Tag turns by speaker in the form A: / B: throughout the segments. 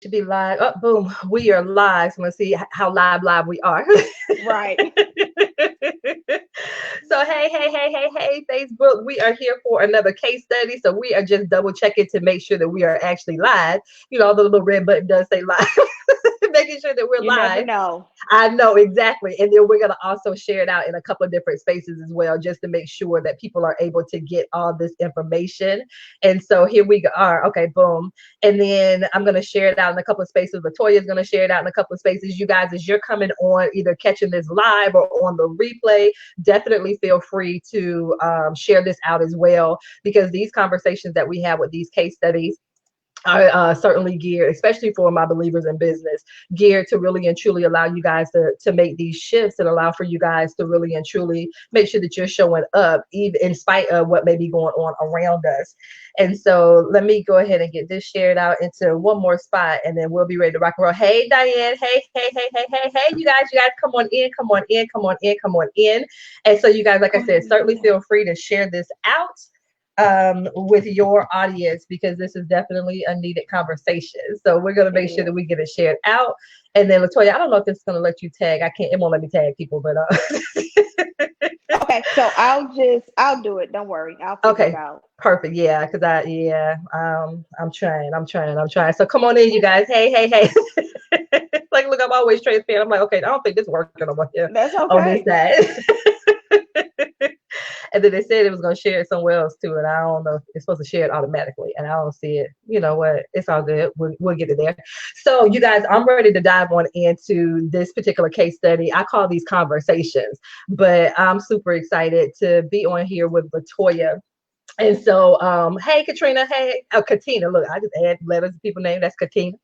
A: should be live. Oh, boom. We are live. So let's see how live we are.
B: Right.
A: So hey, Facebook. We are here for another case study. So we are just double checking to make sure that we are actually live. You know, the little red button does say live. Making sure that we're
B: You never
A: live.
B: know.
A: I know exactly. And then we're going to also share it out in a couple of different spaces as well, just to make sure that people are able to get all this information. And so here we are. Okay, boom. And then I'm going to share it out in a couple of spaces. LaToya is going to share it out in a couple of spaces. You guys, as you're coming on, either catching this live or on the replay, definitely feel free to share this out as well, because these conversations that we have with these case studies are certainly geared, especially for my believers in business, geared to really and truly allow you guys to make these shifts and allow for you guys to really and truly make sure that you're showing up, even in spite of what may be going on around us. And so let me go ahead and get this shared out into one more spot, and then we'll be ready to rock and roll. Hey, Diane. Hey, you guys, come on in, come on in. And so you guys, like I said, certainly feel free to share this out with your audience, because this is definitely a needed conversation. So we're going to
B: It
A: make sure that
B: is.
A: we get it shared out. And then LaToya, I don't know if this is going to let you tag. I can't. It won't let me tag people, but
B: Okay, so I'll do it. Don't worry. I'll figure it
A: okay,
B: out.
A: perfect. Yeah, because I'm trying. So come on in, you guys. Hey. Like, look, I'm always transparent. I'm like, okay, I don't think this is working over here
B: That's
A: on this
B: okay.
A: side. And then they said it was going to share it somewhere else too. And I don't know. It's supposed to share it automatically. And I don't see it. You know what? It's all good. We'll get it there. So, you guys, I'm ready to dive on into this particular case study. I call these conversations, but I'm super excited to be on here with LaToya. And so, hey, Katrina, hey, Katina, look, I just add letters to people's name. That's Katina.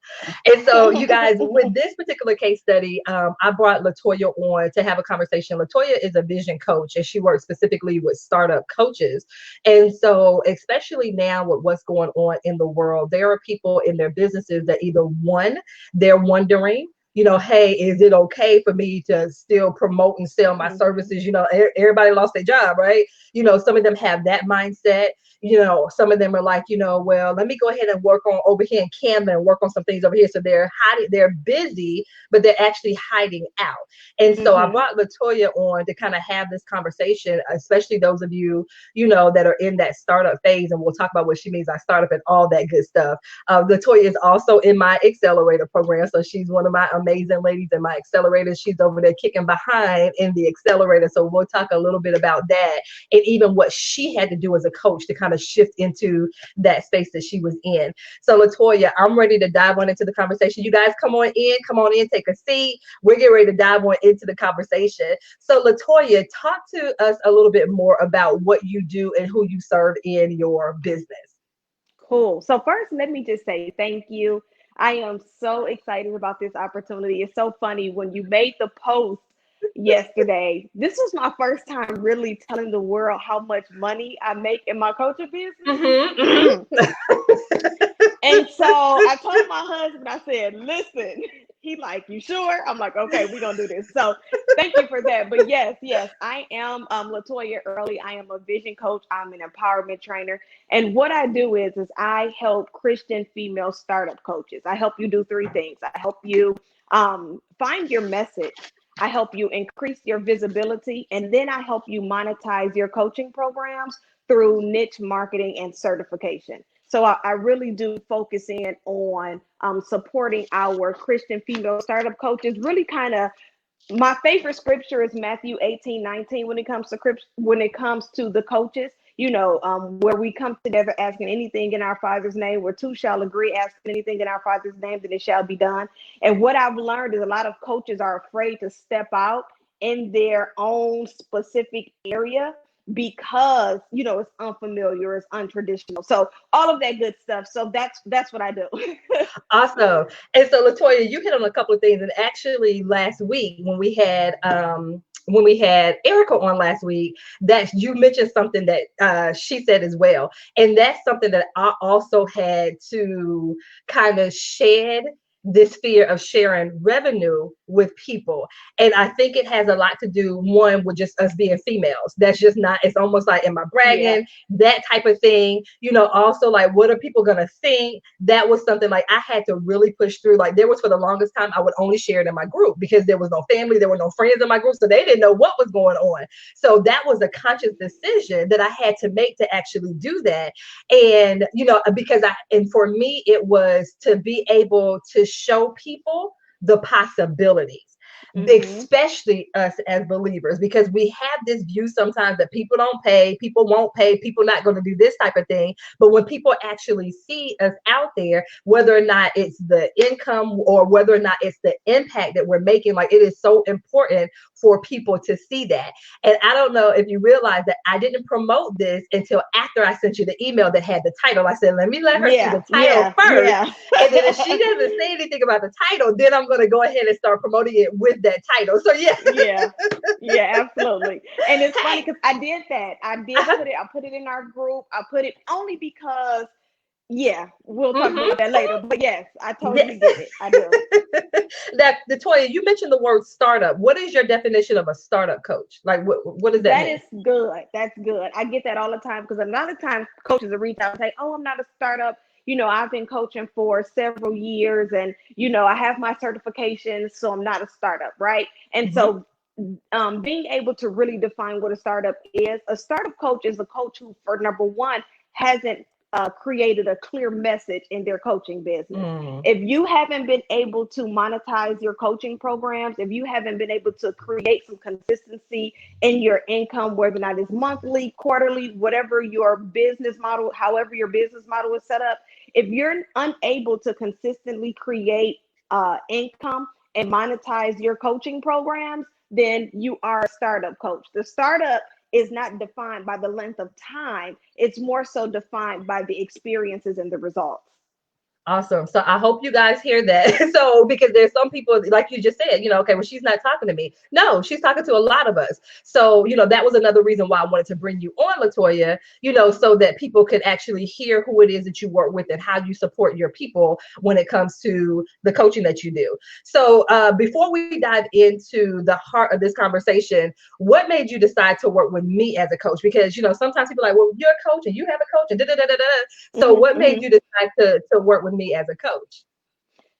A: And so, you guys, with this particular case study, I brought LaToya on to have a conversation. LaToya is a vision coach, and she works specifically with startup coaches. And so, especially now with what's going on in the world, there are people in their businesses that either one, they're wondering, hey, is it okay for me to still promote and sell my
B: Mhm.
A: services? Everybody lost their job, right? Some of them have that mindset. Some of them are like, well, let me go ahead and work on over here in Canva and work on some things over here. So they're hiding, they're busy, but they're actually hiding out. And so I
B: Mhm.
A: brought LaToya on to kind of have this conversation, especially those of you, that are in that startup phase. And we'll talk about what she means by startup and all that good stuff. LaToya is also in my accelerator program. So she's one of my amazing ladies in my accelerator. She's over there kicking behind in the accelerator. So we'll talk a little bit about that, and even what she had to do as a coach to kind of shift into that space that she was in. So LaToya, I'm ready to dive on into the conversation. You guys come on in, take a seat. We're getting ready to dive on into the conversation. So LaToya, talk to us a little bit more about what you do and who you serve in your business.
B: Cool. So first, let me just say thank you. I am so excited about this opportunity. It's so funny when you made the post yesterday. This was my first time really telling the world how much money I make in my coaching
A: Mm-hmm,
B: business.
A: mm-hmm.
B: And so I told my husband, I said, listen, he like, you sure? I'm like, okay, we're gonna do this. So thank you for that. But yes, I am LaToya Early. I am a vision coach, I'm an empowerment trainer. And what I do is I help Christian female startup coaches. I help you do three things. I help you find your message. I help you increase your visibility, and then I help you monetize your coaching programs through niche marketing and certification. So I really do focus in on supporting our Christian female startup coaches. Really, kind of my favorite scripture is Matthew 18:19 when it comes to the coaches. Where we come together asking anything in our Father's name, where two shall agree, asking anything in our Father's name, then it shall be done. And what I've learned is a lot of coaches are afraid to step out in their own specific area because it's unfamiliar, it's untraditional. So all of that good stuff. So that's what I do.
A: Awesome. And so LaToya, you hit on a couple of things. And actually last week when we had Erica on last week, that you mentioned something that she said as well. And that's something that I also had to kind of shed this fear of sharing revenue with people. And I think it has a lot to do, one, with just us being females. That's just not, it's almost like, am I
B: Yeah.
A: bragging? That type of thing. Also like, what are people gonna think? That was something like I had to really push through. Like there was, for the longest time, I would only share it in my group because there was no family, there were no friends in my group. So they didn't know what was going on. So that was a conscious decision that I had to make to actually do that. And, and for me, it was to be able to show people the possibilities,
B: Mm-hmm.
A: especially us as believers, because we have this view sometimes that people don't pay, people won't pay, people not going to do this type of thing. But when people actually see us out there, whether or not it's the income or whether or not it's the impact that we're making, like it is so important for people to see that. And I don't know if you realize that I didn't promote this until after I sent you the email that had the title. I said, let me let her see
B: Yeah,
A: the title
B: yeah,
A: first.
B: yeah.
A: And then if she doesn't say anything about the title, then I'm going to go ahead and start promoting it with that title. So yeah.
B: Yeah, yeah, absolutely. And it's funny
A: Hey.
B: because I did that. I did
A: Uh-huh.
B: put it, I put it in our group. I put it only because, yeah, we'll talk
A: Mm-hmm.
B: about that later. But yes, I
A: Yes.
B: totally get it. I do.
A: That LaToya, you mentioned the word startup. What is your definition of a startup coach? Like what does that
B: That
A: mean?
B: is good. That's good. I get that all the time because a lot of times coaches will reach out and say, "Oh, I'm not a startup. I've been coaching for several years, and I have my certifications, so I'm not a startup, right?" And
A: Mm-hmm.
B: so, being able to really define what a startup coach is a coach who, for number one, hasn't created a clear message in their coaching business.
A: Mm.
B: If you haven't been able to monetize your coaching programs, if you haven't been able to create some consistency in your income, whether or not it's monthly, quarterly, whatever your business model, however your business model is set up, if you're unable to consistently create income and monetize your coaching programs, then you are a startup coach. The startup is not defined by the length of time, it's more so defined by the experiences and the results.
A: Awesome. So I hope you guys hear that. So, because there's some people, like you just said, okay, well, she's not talking to me. No, she's talking to a lot of us. So, that was another reason why I wanted to bring you on, LaToya, so that people could actually hear who it is that you work with and how you support your people when it comes to the coaching that you do. So, before we dive into the heart of this conversation, what made you decide to work with me as a coach? Because, sometimes people are like, well, you're a coach and you have a coach and da da da da da. So
B: Mm-hmm,
A: what made
B: mm-hmm.
A: you decide to work with me as a coach?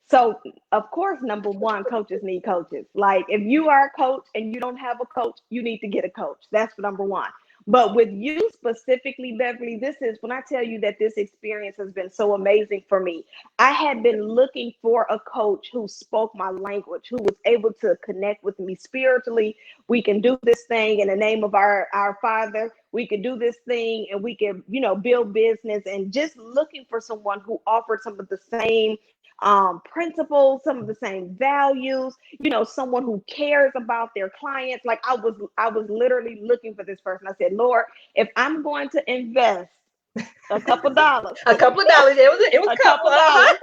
B: So, of course, number one, coaches need coaches. Like, if you are a coach and you don't have a coach, you need to get a coach. That's number one. But with you specifically, Beverly, this is when I tell you that this experience has been so amazing for me. I had been looking for a coach who spoke my language, who was able to connect with me spiritually. We can do this thing in the name of our Father. We can do this thing and we can, build business, and just looking for someone who offered some of the same principles, some of the same values, someone who cares about their clients. Like I was literally looking for this person. I said, Lord, if I'm going to invest a couple dollars,
A: A couple of dollars. It was
B: a
A: a couple.
B: couple
A: Uh-huh.
B: dollars,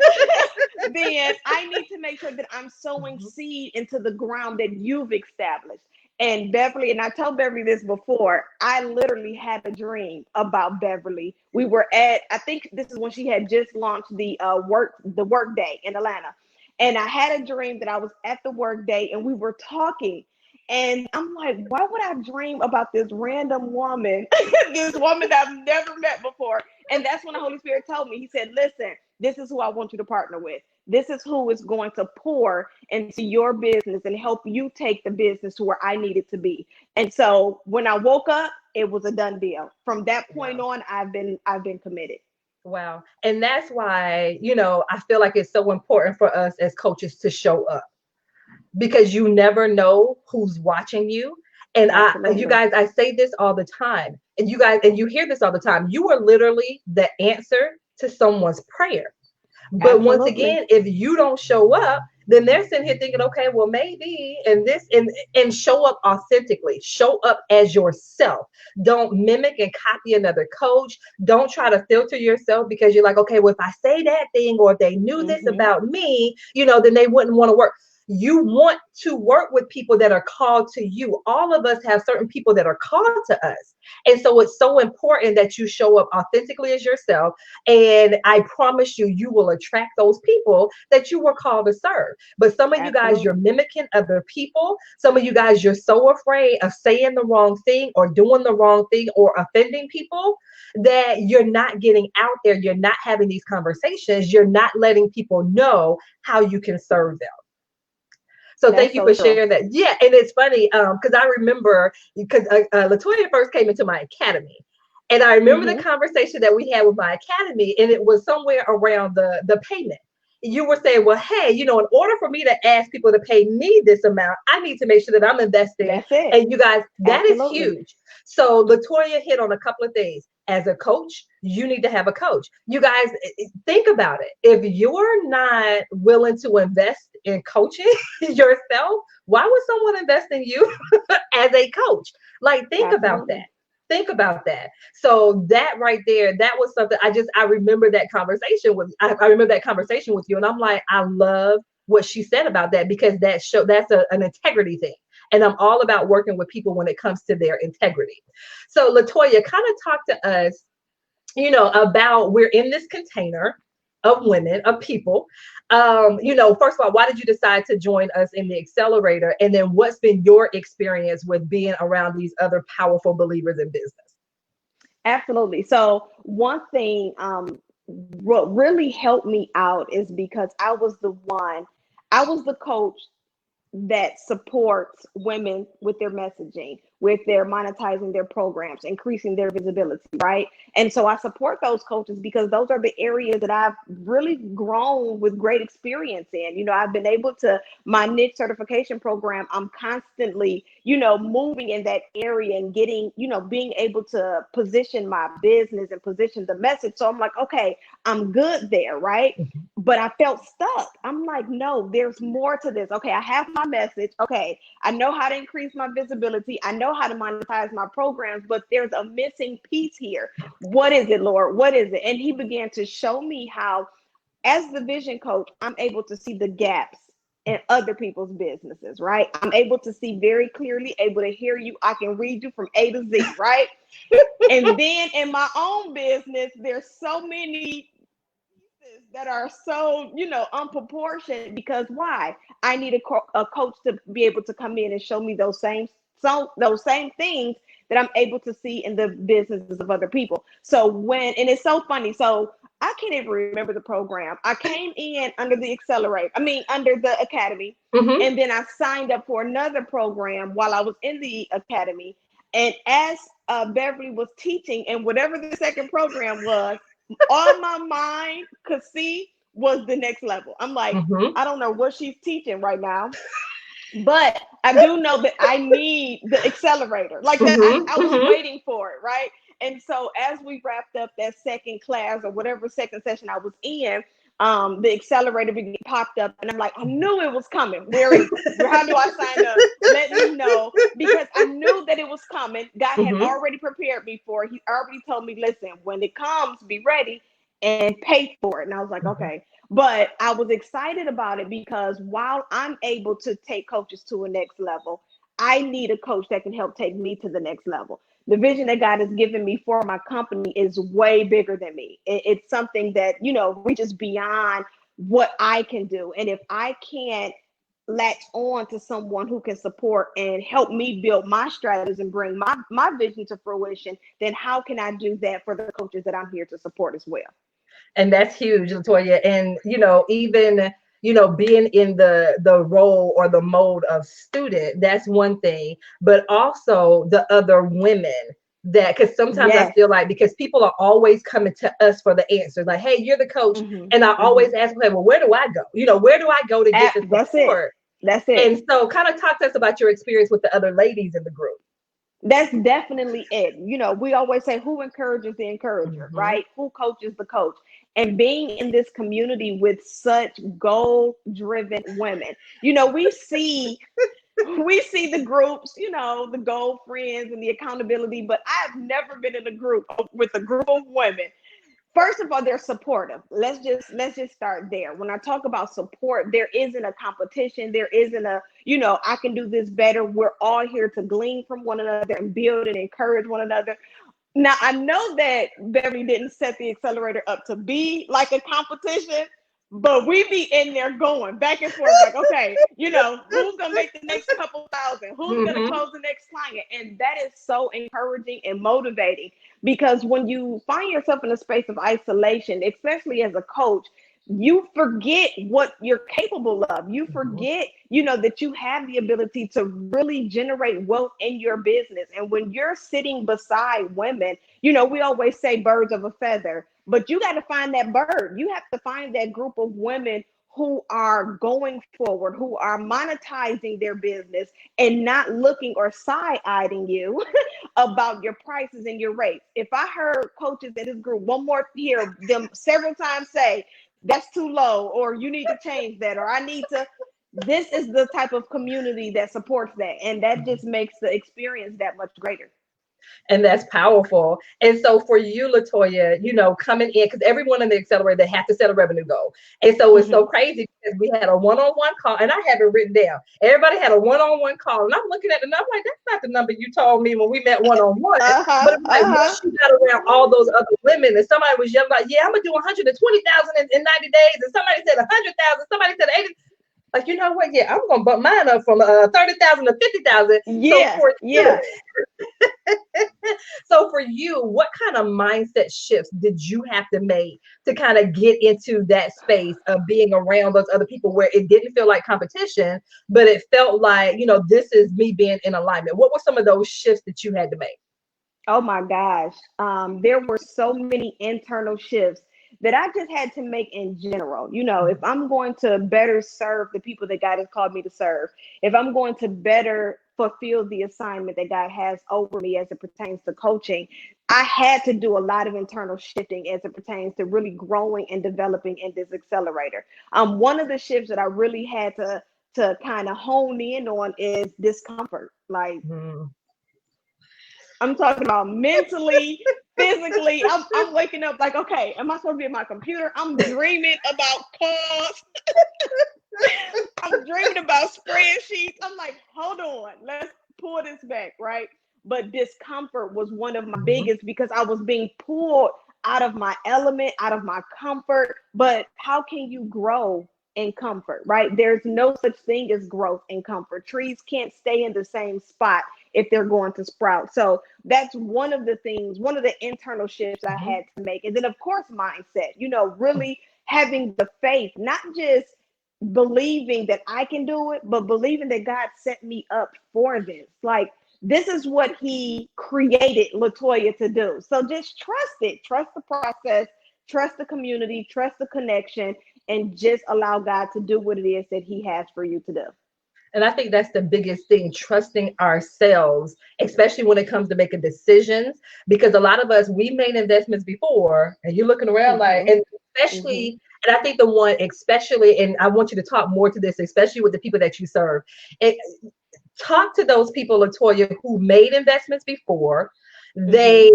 B: then I need to make sure that I'm sowing
A: Mhm.
B: seed into the ground that you've established. And Beverly, and I told Beverly this before, I literally had a dream about Beverly. We were I think this is when she had just launched the work day in Atlanta. And I had a dream that I was at the work day and we were talking. And I'm like, why would I dream about this random woman, this woman that I've never met before? And that's when the Holy Spirit told me, he said, listen, this is who I want you to partner with. This is who is going to pour into your business and help you take the business to where I need it to be. And so when I woke up, it was a done deal. From that point
A: Wow.
B: on, I've been committed.
A: Wow. And that's why, I feel like it's so important for us as coaches to show up, because you never know who's watching you. And you
B: Absolutely.
A: guys, I say this all the time, and you hear this all the time. You are literally the answer to someone's prayer. But once
B: Absolutely.
A: again, if you don't show up, then they're sitting here thinking, okay, well, maybe, and show up authentically, show up as yourself. Don't mimic and copy another coach. Don't try to filter yourself because you're like, okay, well, if I say that thing or if they knew this
B: Mm-hmm.
A: about me, then they wouldn't want to work. you want to work with people that are called to you. All of us have certain people that are called to us. And so it's so important that you show up authentically as yourself. And I promise you, you will attract those people that you were called to serve. But some of you guys, you're
B: Absolutely.
A: mimicking other people. Some of you guys, you're so afraid of saying the wrong thing or doing the wrong thing or offending people that you're not getting out there. You're not having these conversations. You're not letting people know how you can serve them. So thank
B: That's
A: you
B: so
A: for
B: true.
A: sharing that. Yeah, and it's funny because I remember because LaToya first came into my academy, and I remember the
B: Hmm.
A: conversation that we had with my academy, and it was somewhere around the payment. You were saying, well, hey, in order for me to ask people to pay me this amount, I need to make sure that I'm investing.
B: That's it.
A: And you guys, that is
B: Absolutely.
A: huge. So LaToya hit on a couple of things. As a coach, you need to have a coach. You guys, think about it. If you're not willing to invest in coaching yourself, why would someone invest in you as a coach? Like, think about that.
B: Absolutely.
A: Think about that. So that right there, that was something I remember that conversation with I remember that conversation with you. And I'm like, I love what she said about that because that's an integrity thing. And I'm all about working with people when it comes to their integrity. So LaToya, kind of talk to us, about we're in this container of women, of people. First of all, why did you decide to join us in the accelerator? And then what's been your experience with being around these other powerful believers in business?
B: Absolutely. So one thing, what really helped me out is because I was the coach that supports women with their messaging, with their monetizing their programs, increasing their visibility, right? And so I support those coaches because those are the areas that I've really grown with great experience in. I've been able to, my niche certification program, I'm constantly, moving in that area and getting, being able to position my business and position the message. So I'm like, okay, I'm good there, right? But I felt stuck. I'm like, no, there's more to this. Okay, I have my message. Okay, I know how to increase my visibility. I know how to monetize my programs, but there's a missing piece here. What is it, Lord? What is it? And he began to show me how, as the vision coach, I'm able to see the gaps in other people's businesses, right? I'm able to see very clearly, able to hear you. I can read you from A to Z, right? And then in my own business, there's so many that are so unproportioned because why I need a coach to be able to come in and show me those same things that I'm able to see in the businesses of other people. So and it's so funny, so I can't even remember the program. I came in under the under the academy,
A: Mm-hmm.
B: and then I signed up for another program while I was in the academy. And as Beverly was teaching, and whatever the second program was, all my mind could see was the next level. I'm like,
A: Mm-hmm.
B: I don't know what she's teaching right now, but I do know that I need the accelerator. Like that,
A: Mm-hmm.
B: I was
A: Mm-hmm.
B: waiting for it, right? And so as we wrapped up that second class or whatever second session I was in, the accelerator popped up, and I'm like, I knew it was coming. Where is it? How do I sign up? Let me know, because I knew that it was coming. God had
A: Mm-hmm.
B: already prepared me for it. He already told me, listen, when it comes, be ready and pay for it. And I was like,
A: Mm-hmm.
B: okay. But I was excited about it because while I'm able to take coaches to a next level, I need a coach that can help take me to the next level. The vision that God has given me for my company is way bigger than me. It's something that, reaches beyond what I can do. And if I can't latch on to someone who can support and help me build my strategies and bring my vision to fruition, then how can I do that for the coaches that I'm here to support as well?
A: And that's huge, Latoya. And even being in the role or the mode of student, that's one thing. But also the other women that, because sometimes I
B: Yes.
A: feel like because people are always coming to us for the answers, like, hey, you're the coach,
B: Mm-hmm.
A: and I
B: Mm-hmm.
A: always ask, okay, well, where do I go? Where do I go to get the
B: That's it.
A: support?
B: That's it.
A: And so, kind of talk to us about your experience with the other ladies in the group.
B: That's definitely it. We always say, who encourages the encourager,
A: Mm-hmm.
B: right? Who coaches the coach? And being in this community with such goal-driven women, we see the groups, the goal friends and the accountability, but I've never been in a group with a group of women First of all, they're supportive. Let's just start there. When I talk about support, there isn't a competition. There isn't a, I can do this better. We're all here to glean from one another and build and encourage one another. Now, I know that Beverly didn't set the accelerator up to be like a competition, but we be in there going back and forth, like, okay, who's going to make the next couple thousand? Who's going to
A: Mm-hmm.
B: close the next client? And that is so encouraging and motivating, because when you find yourself in a space of isolation, especially as a coach, you forget what you're capable of. You forget, that you have the ability to really generate wealth in your business. And when you're sitting beside women, we always say birds of a feather, but you got to find that bird. You have to find that group of women who are going forward, who are monetizing their business and not looking or side-eyeing you about your prices and your rates. If I heard coaches in this group one more hear them several times say, that's too low, or you need to change that, or I need to, this is the type of community that supports that. And that just makes the experience that much greater.
A: And that's powerful. And so for you, LaToya, coming in, because everyone in the accelerator, they have to set a revenue goal. And so it's so crazy because we had a one-on-one call, and I have it written down. Everybody had a one-on-one call, and I'm looking at the number like, that's not the number you told me when we met one-on-one. But it's like, once you got around all those other women, and somebody was yelling like, yeah, I'm gonna do 120,000 in 90 days, and somebody said 100,000, somebody said 80. Like, you know what? Yeah, I'm gonna bump mine up from 30,000 to 50,000.
B: Yeah, yeah.
A: So for you, what kind of mindset shifts did you have to make to kind of get into that space of being around those other people where it didn't feel like competition, but it felt like, this is me being in alignment? What were some of those shifts that you had to make?
B: Oh my gosh. There were so many internal shifts that I just had to make in general. If I'm going to better serve the people that God has called me to serve, if I'm going to better fulfill the assignment that God has over me as it pertains to coaching, I had to do a lot of internal shifting as it pertains to really growing and developing in this accelerator. One of the shifts that I really had to kind of hone in on is discomfort. Like, I'm talking about mentally, physically. I'm waking up like, okay, am I supposed to be at my computer? I'm dreaming about calls. I'm dreaming about spreadsheets. I'm like, hold on, let's pull this back, right? But discomfort was one of my biggest, because I was being pulled out of my element, out of my comfort. But how can you grow in comfort, right? There's no such thing as growth in comfort. Trees can't stay in the same spot if they're going to sprout. So that's one of the things, one of the internal shifts I had to make. And then, of course, mindset, really having the faith, not just believing that I can do it, but believing that God set me up for this. Like, this is what he created LaToya to do. So just trust it, trust the process, trust the community, trust the connection, and just allow God to do what it is that he has for you to do.
A: And I think that's the biggest thing, trusting ourselves, especially when it comes to making decisions, because a lot of us, we made investments before, and you're looking around like, and especially, and I think the one, especially, and I want you to talk more to this, especially with the people that you serve. Talk to those people, LaToya, who made investments before. They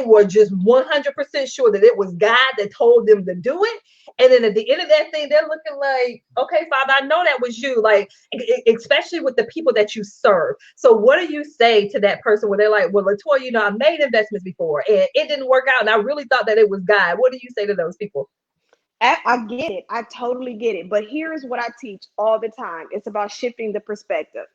A: were just 100% sure that it was God that told them to do it. And then at the end of that thing, they're looking like, okay, Father, I know that was you. Like, especially with the people that you serve. So what do you say to that person where they're like, well, LaToya, I made investments before and it didn't work out, and I really thought that it was God. What do you say to those people?
B: I get it. I totally get it. But here's what I teach all the time. It's about shifting the perspective.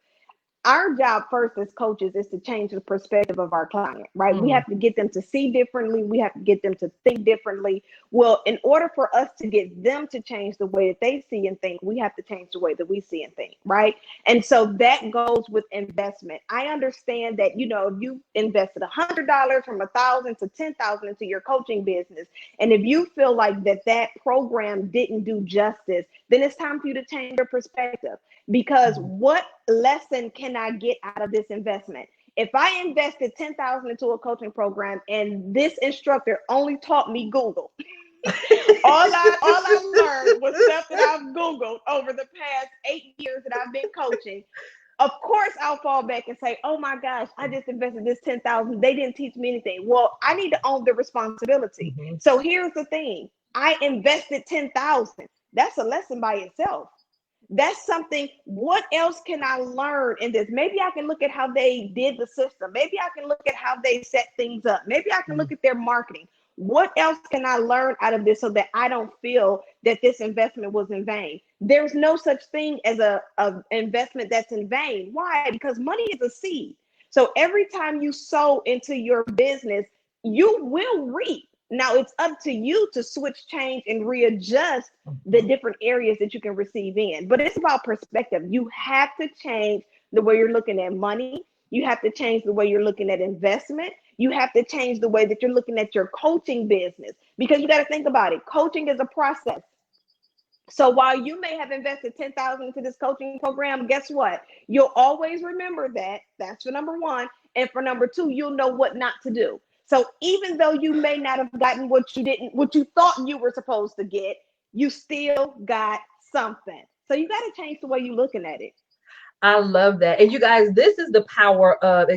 B: Our job first as coaches is to change the perspective of our client, right? We have to get them to see differently. We have to get them to think differently. Well, in order for us to get them to change the way that they see and think, we have to change the way that we see and think, right? And so that goes with investment. I understand that, if you invested $100 from 1,000 to 10,000 into your coaching business, and if you feel like that program didn't do justice, then it's time for you to change your perspective. Because what lesson can I get out of this investment? If I invested 10,000 into a coaching program and this instructor only taught me Google, all I learned was stuff that I've Googled over the past 8 years that I've been coaching. Of course, I'll fall back and say, "Oh my gosh, I just invested this 10,000. They didn't teach me anything." Well, I need to own the responsibility.
A: Mhm.
B: So here's the thing: I invested 10,000. That's a lesson by itself. That's something. What else can I learn in this? Maybe I can look at how they did the system. Maybe I can look at how they set things up. Maybe I can look at their marketing. What else can I learn out of this so that I don't feel that this investment was in vain? There's no such thing as a investment that's in vain. Why? Because money is a seed. So every time you sow into your business, you will reap. Now it's up to you to switch, change, and readjust the different areas that you can receive in. But it's about perspective. You have to change the way you're looking at money. You have to change the way you're looking at investment. You have to change the way that you're looking at your coaching business, because you got to think about it. Coaching is a process. So while you may have invested 10,000 into this coaching program, guess what? You'll always remember that. That's for number one. And for number two, you'll know what not to do. So even though you may not have gotten what you thought you were supposed to get, you still got something. So you got to change the way you're looking at it.
A: I love that. And you guys, this is the power of,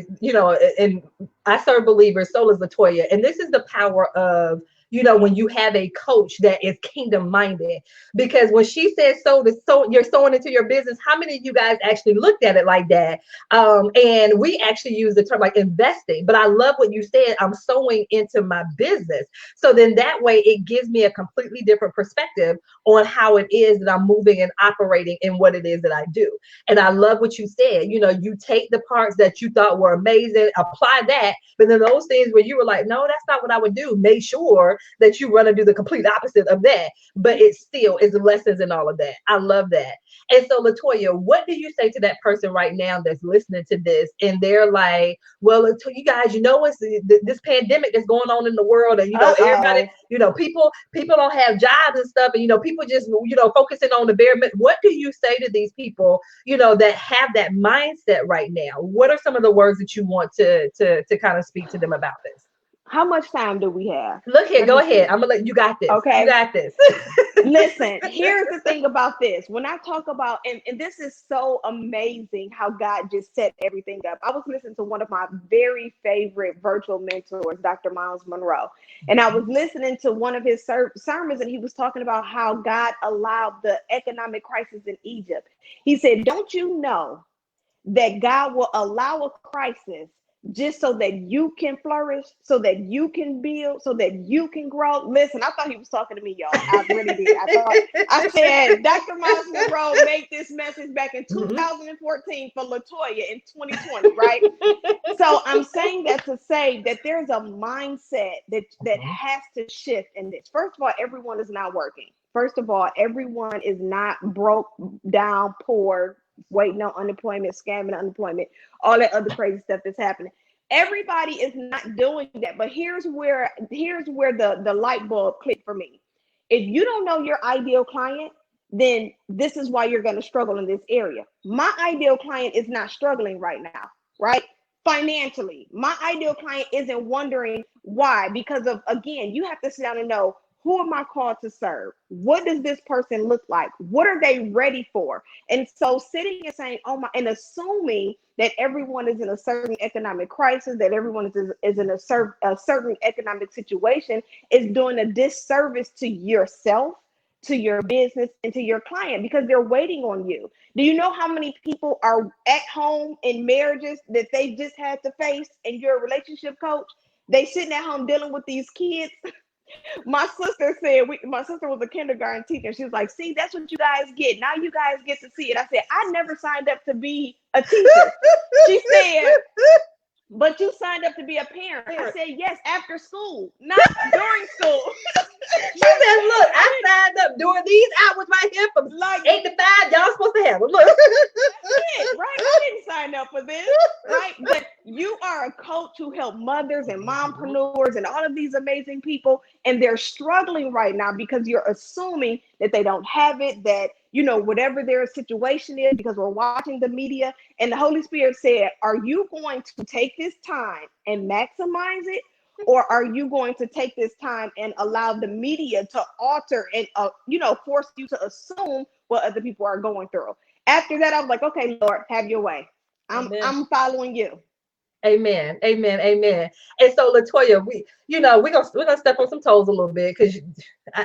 A: and I serve believers, so does LaToya. And this is the power of, when you have a coach that is kingdom minded. Because when she says you're sowing into your business, how many of you guys actually looked at it like that? And we actually use the term like investing. But I love what you said. I'm sowing into my business. So then that way it gives me a completely different perspective on how it is that I'm moving and operating in what it is that I do. And I love what you said. You take the parts that you thought were amazing, apply that, but then those things where you were like, no, that's not what I would do. Make sure that you run and do the complete opposite of that. But it still is lessons in all of that. I love that. And so, LaToya, what do you say to that person right now that's listening to this and they're like, well, you guys, it's this pandemic that's going on in the world, and everybody,
B: Uh-oh.
A: people don't have jobs and stuff, and people just focusing on the bare minimum. What do you say to these people that have that mindset right now? What are some of the words that you want to kind of speak to them about this?
B: How much time do we have?
A: Look here,
B: Let
A: go
B: me
A: ahead.
B: see.
A: I'm gonna let you got this. You
B: Okay.
A: got this.
B: Listen, here's the thing about this. When I talk about, and this is so amazing how God just set everything up. I was listening to one of my very favorite virtual mentors, Dr. Miles Monroe, and I was listening to one of his sermons, and he was talking about how God allowed the economic crisis in Egypt. He said, "Don't you know that God will allow a crisis just so that you can flourish, so that you can build, so that you can grow?" Listen, I thought he was talking to me, y'all. I really did. I said, Dr. Miles Monroe made this message back in 2014 for LaToya in 2020, right? So I'm saying that to say that there's a mindset that has to shift in this. First of all, everyone is not working. First of all, everyone is not broke down, poor, waiting on unemployment, scamming unemployment, all that other crazy stuff that's happening. Everybody is not doing that. But here's where the light bulb clicked for me. If you don't know your ideal client, then this is why you're going to struggle in this area. My ideal client is not struggling right now, right? Financially, my ideal client isn't wondering why, because of, again, you have to sit down and know, who am I called to serve? What does this person look like? What are they ready for? And so sitting and saying, oh my, and assuming that everyone is in a certain economic crisis, that everyone is in a certain economic situation, is doing a disservice to yourself, to your business, and to your client, because they're waiting on you. Do you know how many people are at home in marriages that they just had to face, and you're a relationship coach? They sitting at home dealing with these kids. My sister said, my sister was a kindergarten teacher. She was like, see, that's what you guys get. Now you guys get to see it. I said, I never signed up to be a teacher. She said, but you signed up to be a parent. I said, yes, after school, not during school.
A: She said, look, I signed up during these hours right here from like 8 to 5. Y'all supposed to have them. Look.
B: That's it, right? I didn't sign up for this, right? But you are a coach who help mothers and mompreneurs and all of these amazing people, and they're struggling right now because you're assuming that they don't have it, that, whatever their situation is, because we're watching the media. And the Holy Spirit said, are you going to take this time and maximize it? Or are you going to take this time and allow the media to alter and, force you to assume what other people are going through. After that, I was like, okay, Lord, have your way.
A: Amen.
B: I'm following you.
A: Amen. Amen. Amen. And so LaToya, we're gonna step on some toes a little bit because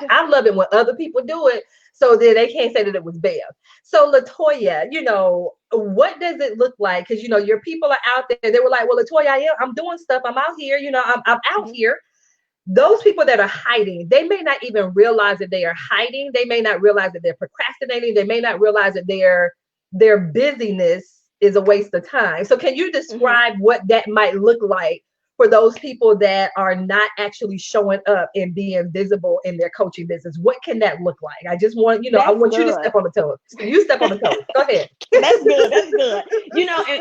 A: I love it when other people do it, so then they can't say that it was bad. So LaToya, what does it look like? Because your people are out there. They were like, well, LaToya, I'm doing stuff. I'm out here. I'm out
B: Mm-hmm.
A: here. Those people that are hiding, they may not even realize that they are hiding. They may not realize that they're procrastinating. They may not realize that their busyness is a waste of time. So can you
B: Mm-hmm.
A: describe what that might look like for those people that are not actually showing up and being visible in their coaching business? What can that look like? I just want, I
B: That's
A: want you to
B: good.
A: step on the toes. You step on the toes. Go ahead.
B: That's good. That's good.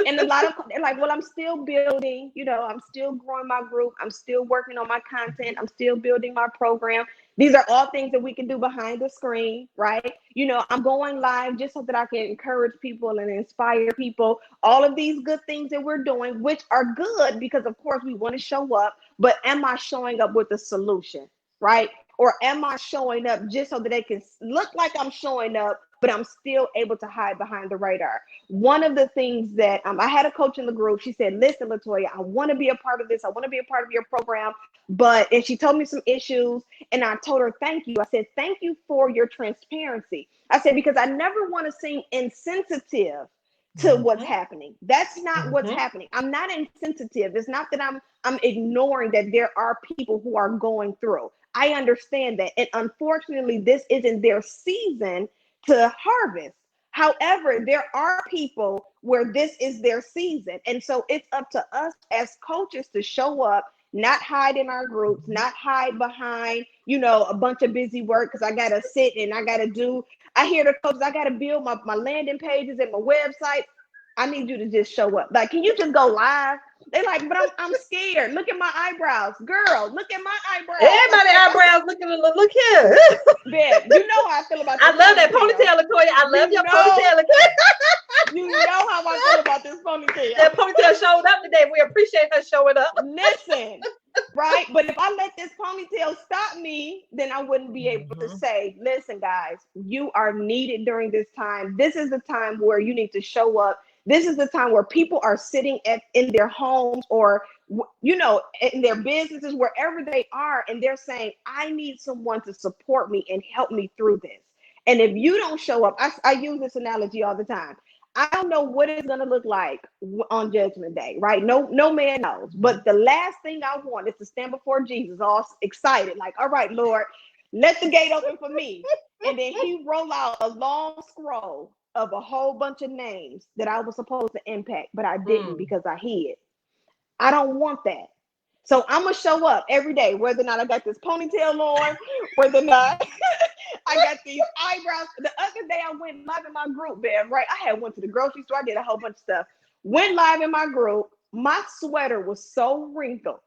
B: And a lot of they're like, well, I'm still building, I'm still growing my group. I'm still working on my content. I'm still building my program. These are all things that we can do behind the screen, right? I'm going live just so that I can encourage people and inspire people. All of these good things that we're doing, which are good because, of course, we want to show up. But am I showing up with a solution, right? Or am I showing up just so that they can look like I'm showing up, but I'm still able to hide behind the radar? One of the things that I had a coach in the group, she said, listen, LaToya, I want to be a part of this. I want to be a part of your program. And she told me some issues, and I told her, thank you. I said, thank you for your transparency. I said, because I never want to seem insensitive to what's
A: Mhm,
B: happening. That's not what's
A: mhm,
B: happening. I'm not insensitive. It's not that I'm ignoring that there are people who are going through. I understand that. And unfortunately, this isn't their season to harvest. However, there are people where this is their season. And so it's up to us as coaches to show up, not hide in our groups,
A: mhm.
B: not hide behind, a bunch of busy work because I got to sit and I got to do. I hear the coaches, I got to build my landing pages and my website. I need you to just show up. Like, can you just go live? They're like, but I'm scared. Look at my eyebrows. Girl, look at my eyebrows.
A: Everybody eyebrows looking a little, look here.
B: Babe, you know how I feel about
A: I
B: this
A: love that
B: ponytail.
A: ponytail, LaToya. I love
B: You
A: your
B: know,
A: ponytail, LaToya.
B: you know how I feel about this ponytail.
A: That ponytail showed up today. We appreciate her showing up.
B: Listen, right? But if I let this ponytail stop me, then I wouldn't be able to
A: Mhm.
B: say, listen, guys, you are needed during this time. This is the time where you need to show up. This is the time where people are sitting in their homes or, in their businesses, wherever they are, and they're saying, I need someone to support me and help me through this. And if you don't show up, I use this analogy all the time. I don't know what it's going to look like on Judgment Day, right? No man knows. But the last thing I want is to stand before Jesus all excited, like, all right, Lord, let the gate open for me. And then he roll out a long scroll of a whole bunch of names that I was supposed to impact, but I didn't
A: Mm.
B: because I hid. I don't want that. So I'm gonna show up every day, whether or not I got this ponytail on, whether or not I got these eyebrows. The other day I went live in my group, man, right? I had went to the grocery store, I did a whole bunch of stuff. Went live in my group. My sweater was so wrinkled.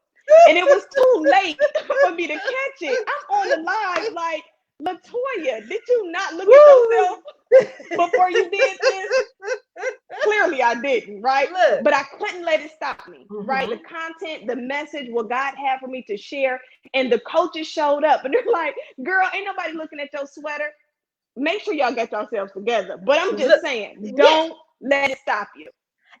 B: And it was too late for me to catch it. I'm on the live like, LaToya, did you not look at
A: Woo!
B: yourself before you did this? Clearly I didn't, right?
A: Look.
B: But I couldn't let it stop me, right? The
A: Mhm.
B: content, the message, what God had for me to share, and the coaches showed up and they're like, girl, ain't nobody looking at your sweater. Make sure y'all get yourselves together. But I'm just
A: Look.
B: saying,
A: Yeah.
B: don't let it stop you.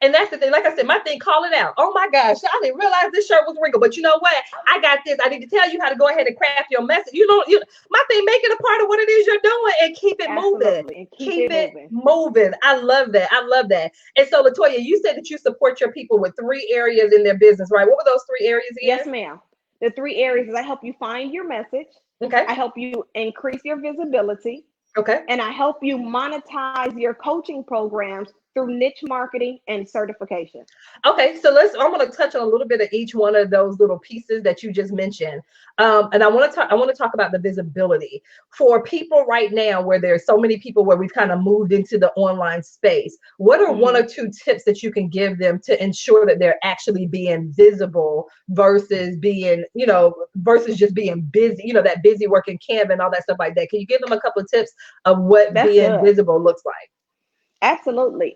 A: And that's the thing. Like I said, my thing, call it out. Oh my gosh, I didn't realize this shirt was wrinkled. But you know what? I got this. I need to tell you how to go ahead and craft your message. My thing, make it a part of what it is you're doing and keep it moving.
B: Absolutely. And keep
A: Keep
B: it
A: it
B: moving.
A: moving. I love that. I love that. And so, LaToya, you said that you support your people with 3 areas in their business, right? What were those 3 areas
B: Yes, ma'am. The 3 areas is I help you find your message,
A: again? Okay.
B: I help you increase your visibility,
A: Okay.
B: and I help you monetize your coaching programs through niche marketing and certification.
A: Okay, so I'm going to touch on a little bit of each one of those little pieces that you just mentioned. And I want to talk about the visibility for people right now where there's so many people where we've kind of moved into the online space. What are one
B: Mm-hmm.
A: or two tips that you can give them to ensure that they're actually being visible versus just being busy, that busy working Canva and all that stuff like that? Can you give them a couple of tips of what
B: That's
A: being
B: good.
A: visible looks like?
B: Absolutely.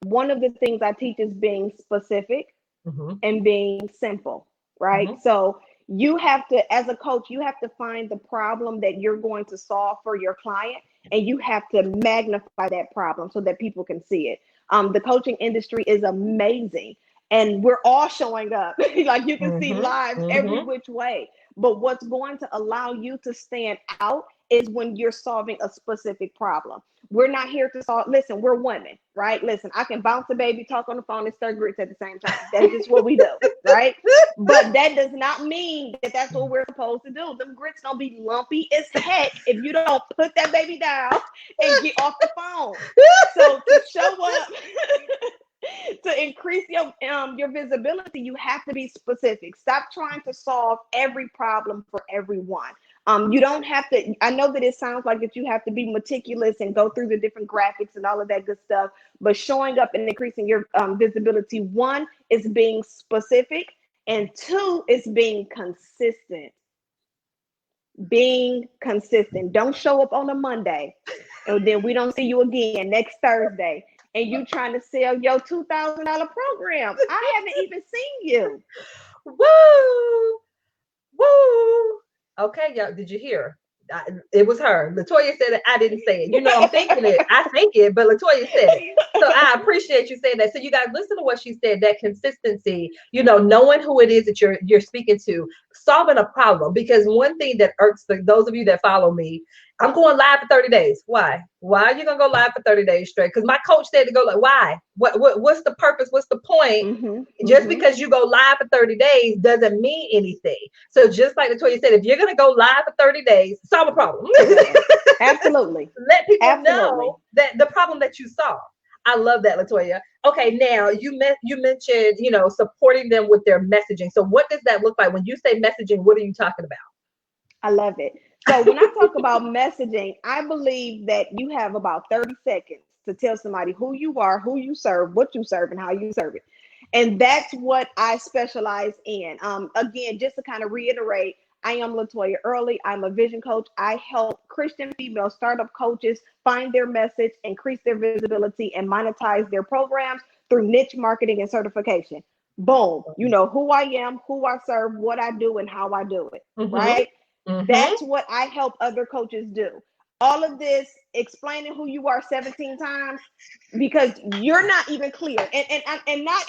B: One of the things I teach is being specific
A: Mm-hmm,
B: and being simple, right?
A: mm-hmm,
B: So you have to, as a coach, you have to find the problem that you're going to solve for your client. and you have to magnify that problem so that people can see it. The coaching industry is amazing, and we're all showing up. Like you can see lives every which way. But what's going to allow you to stand out is when you're solving a specific problem. We're not here to solve, listen, we're women, right? Listen, I can bounce a baby, talk on the phone, and stir grits at the same time. That's just what we do, right? But that does not mean that that's what we're supposed to do. Them grits don't be lumpy as heck if you don't put that baby down and get off the phone. So to show up, to increase your visibility, you have to be specific. Stop trying to solve every problem for everyone. You don't have to, I know that it sounds like that you have to be meticulous and go through the different graphics and all of that good stuff, but showing up and increasing your visibility, one is being specific, and two is being consistent. Being consistent. Don't show up on a Monday and then we don't see you again next Thursday and you trying to sell your $2,000 program. I haven't even seen you.
A: Woo! Woo! Okay, y'all, did you hear? It was her. LaToya said it. I didn't say it. You know, I'm thinking it. I think it, but LaToya said it. So I appreciate you saying that. So you guys listen to what she said, that consistency, you know, knowing who it is that you're speaking to, solving a problem. Because one thing that irks those of you that follow me, I'm going live for 30 days. Why? Why are you gonna go live for 30 days straight? Because my coach said to go like, why? What's the purpose? What's the point? Just because you go live for 30 days doesn't mean anything. So just like LaToya said, if you're gonna go live for 30 days, solve a problem.
B: Absolutely.
A: Let people know that the problem that you solve. I love that, LaToya. Okay, now you mentioned, you know, supporting them with their messaging. So what does that look like? When you say messaging, what are you talking about?
B: I love it. So when I talk about messaging, I believe that you have about 30 seconds to tell somebody who you are, who you serve, what you serve, and how you serve it. And that's what I specialize in. Again, just to kind of reiterate, I am LaToya Early. I'm a vision coach. I help Christian female startup coaches find their message, increase their visibility, and monetize their programs through niche marketing and certification. Boom. You know who I am, who I serve, what I do, and how I do it, right? That's what I help other coaches do. All of this, explaining who you are 17 times, because you're not even clear. And not,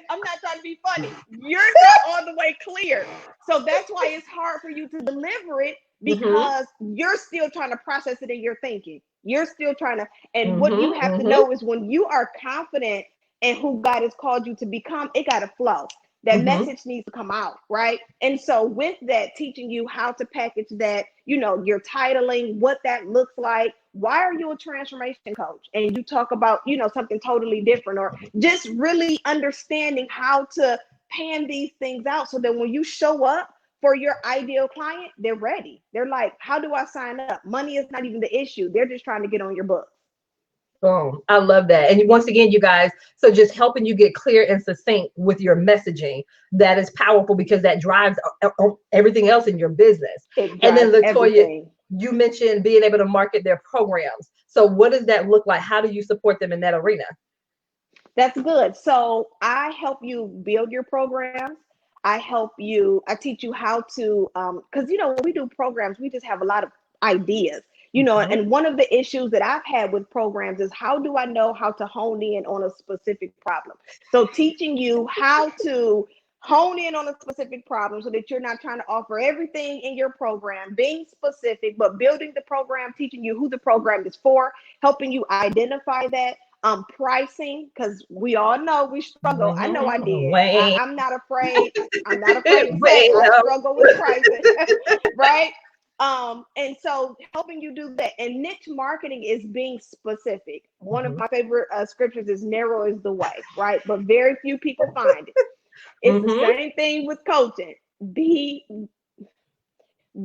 B: I'm not trying to be funny. You're not all the way clear. So that's why it's hard for you to deliver it, because you're still trying to process it in your thinking. You're still trying to, and what you have to know is when you are confident in who God has called you to become, it got to flow. That message needs to come out, right? And so with that, teaching you how to package that, you know, your titling, what that looks like. Why are you a transformation coach? And you talk about, you know, something totally different, or just really understanding how to pan these things out so that when you show up for your ideal client, they're ready. They're like, how do I sign up? Money is not even the issue. They're just trying to get on your book.
A: Boom. I love that. And once again, you guys, so just helping you get clear and succinct with your messaging, that is powerful because that drives everything else in your business. And then LaToya, you mentioned being able to market their programs. So what does that look like? How do you support them in that arena?
B: That's good. So I help you build your programs. I teach you how to, because, you know, when we do programs, we just have a lot of ideas. You know, and one of the issues that I've had with programs is how do I know how to hone in on a specific problem? So teaching you how to hone in on a specific problem so that you're not trying to offer everything in your program, being specific, but building the program, teaching you who the program is for, helping you identify that. Pricing, because we all know we struggle. I know I did. I'm not afraid. I'm not afraid to say I struggle with pricing, right? And so helping you do that. And niche marketing is being specific. One of my favorite scriptures is narrow is the way, right? But very few people find it. It's the same thing with coaching.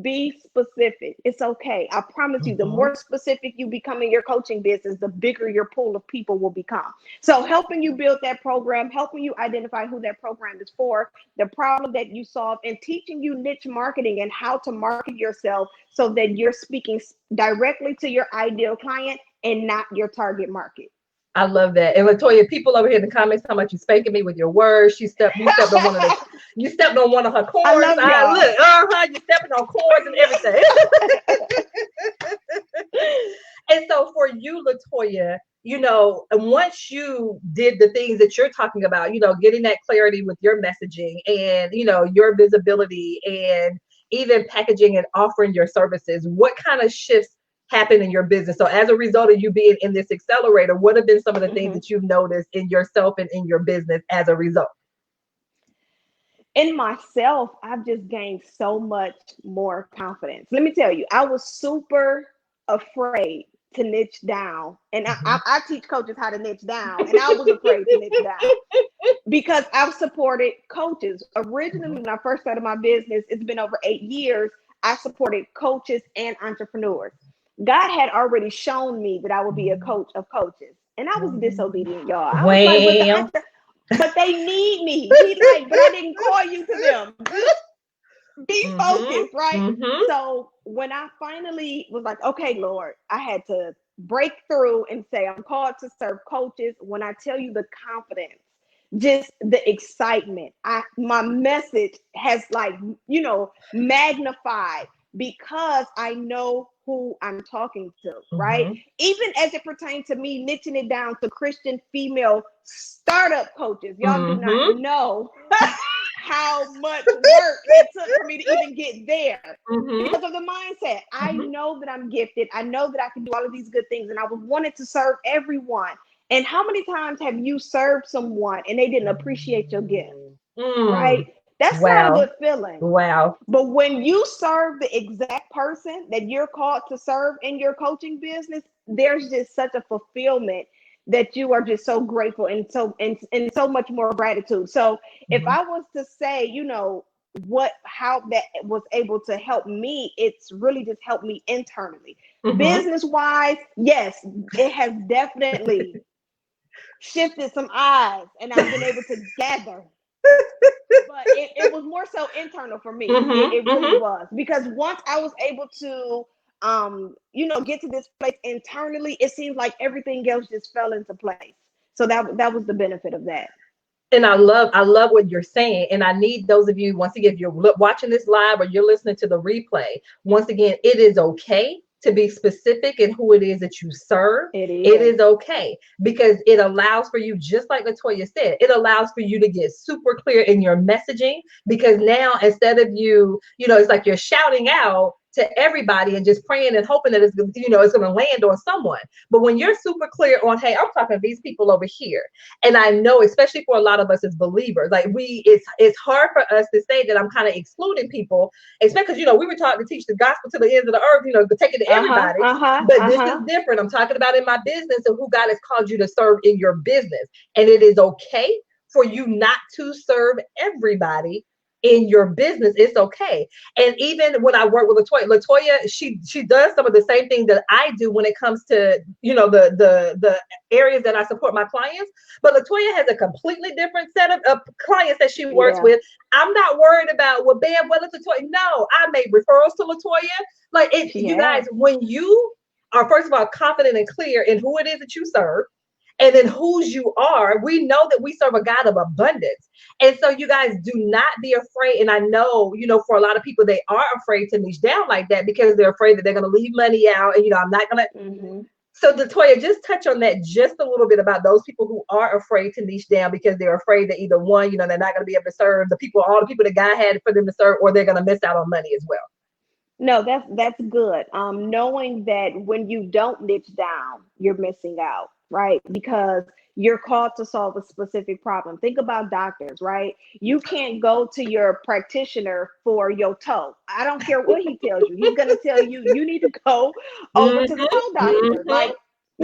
B: Be specific. It's okay. I promise you, the more specific you become in your coaching business, the bigger your pool of people will become. So helping you build that program, helping you identify who that program is for, the problem that you solve, and teaching you niche marketing and how to market yourself so that you're speaking directly to your ideal client and not your target market.
A: I love that. And LaToya, people over here in the comments talking about you spanking me with your words. You stepped on one of her cords.
B: I love y'all.
A: Look, you're stepping on cords and everything. And so for you, LaToya, and once you did the things that you're talking about, getting that clarity with your messaging and, your visibility and even packaging and offering your services, what kind of shifts happen in your business? So as a result of you being in this accelerator, what have been some of the things that you've noticed in yourself and in your business as a result?
B: In myself, I've just gained so much more confidence. Let me tell you, I was super afraid to niche down. And I teach coaches how to niche down. And I was afraid to niche down because I've supported coaches. Originally, when I first started my business, it's been over 8 years, I supported coaches and entrepreneurs. God had already shown me that I would be a coach of coaches. And I was disobedient, y'all. I was like,
A: Well,
B: but they need me. He's like, but I didn't call you to them. Just be focused, right? So when I finally was like, okay, Lord, I had to break through and say, I'm called to serve coaches. When I tell you the confidence, just the excitement, my message has magnified because I know who I'm talking to, right? Even as it pertains to me niching it down to Christian female startup coaches. Y'all do not know how much work it took for me to even get there because of the mindset. I know that I'm gifted. I know that I can do all of these good things, and I wanted to serve everyone. And how many times have you served someone and they didn't appreciate your gift? Right? That's not a good feeling.
A: Wow.
B: But when you serve the exact person that you're called to serve in your coaching business, there's just such a fulfillment that you are just so grateful and so much more gratitude. So if I was to say, how that was able to help me, it's really just helped me internally. Business wise, yes, it has definitely shifted some eyes and I've been able to gather. But it was more so internal for me. It really was. Because once I was able to get to this place internally, it seems like everything else just fell into place. So that was the benefit of that.
A: And I love what you're saying. And I need those of you, once again, if you're watching this live or you're listening to the replay, once again, it is okay to be specific in who it is that you serve. It is okay because it allows for you, just like LaToya said, it allows for you to get super clear in your messaging, because now instead of it's like you're shouting out to everybody and just praying and hoping that it's going to land on someone. But when you're super clear on, hey, I'm talking to these people over here. And I know, especially for a lot of us as believers, like it's hard for us to say that I'm kind of excluding people, especially because, we were taught to teach the gospel to the ends of the earth, to take it to everybody. But this is different. I'm talking about in my business and who God has called you to serve in your business. And it is okay for you not to serve everybody in your business. It's okay. And even when I work with LaToya, she does some of the same things that I do when it comes to, the areas that I support my clients. But LaToya has a completely different set of clients that she works with. I'm not worried about, well, bam, well, it's LaToya. No, I made referrals to LaToya. Like, you guys, when you are, first of all, confident and clear in who it is that you serve, and then whose you are, we know that we serve a God of abundance. And so you guys do not be afraid. And I know, for a lot of people, they are afraid to niche down like that because they're afraid that they're going to leave money out. And, I'm not going to. So LaToya, just touch on that just a little bit about those people who are afraid to niche down because they're afraid that either one, they're not going to be able to serve all the people that God had for them to serve, or they're going to miss out on money as well.
B: No, that's good. Knowing that when you don't niche down, you're missing out, right? Because you're called to solve a specific problem. Think about doctors, right? You can't go to your practitioner for your toe. I don't care what he tells you. He's going to tell you, you need to go over to the toe doctor. Like,